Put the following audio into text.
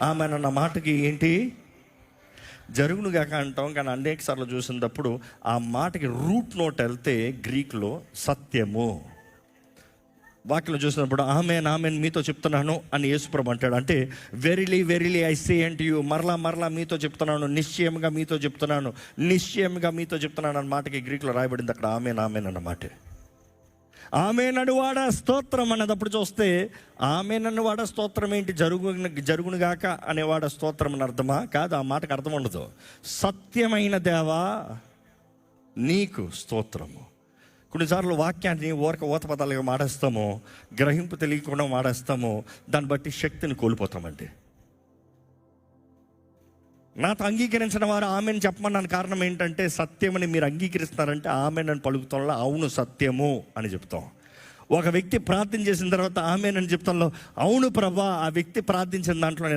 Amen అన్న మాటకి ఏంటి? జరుగును గాక అంటాం, కానీ అనేక సార్లు చూసినప్పుడు ఆ మాటకి రూట్ నోట్ వెళ్తే గ్రీక్లో సత్యము. వాక్యలో చూసినప్పుడు ఆమెన్ ఆమెన్ మీతో చెప్తున్నాను అని యేసుప్రభు అంటాడు. అంటే verily verily I say unto you, మరలా మీతో చెప్తున్నాను, నిశ్చయంగా మీతో చెప్తున్నాను, నిశ్చయంగా మీతో చెప్తున్నాను అన్న మాటకి గ్రీక్లో రాయబడింది అక్కడ ఆమెన్ ఆమెన్ అన్నమాట. ఆమెన్ అనువాడ స్తోత్రం అన్నదప్పుడు చూస్తే ఆమెన్ అనువాడ స్తోత్రం ఏంటి? జరుగును గాక అనేవాడ స్తోత్రం అని అర్థమా? కాదు, ఆ మాటకు అర్థం ఉండదు. సత్యమైన దేవా నీకు స్తోత్రము. కొన్నిసార్లు వాక్యాన్ని ఊత పదాలుగా మాడేస్తాము, గ్రహింపు తెలియకుండా మాడేస్తాము, దాన్ని బట్టి శక్తిని కోల్పోతామండి. నాతో అంగీకరించిన వారు ఆమెను చెప్పమన్నాను. కారణం ఏంటంటే సత్యమని మీరు అంగీకరిస్తున్నారంటే ఆమెనని పలుకుతంలో అవును సత్యము అని చెప్తాం. ఒక వ్యక్తి ప్రార్థన చేసిన తర్వాత ఆమెనని చెప్తాంలో అవును ప్రభా, ఆ వ్యక్తి ప్రార్థించిన దాంట్లో నేను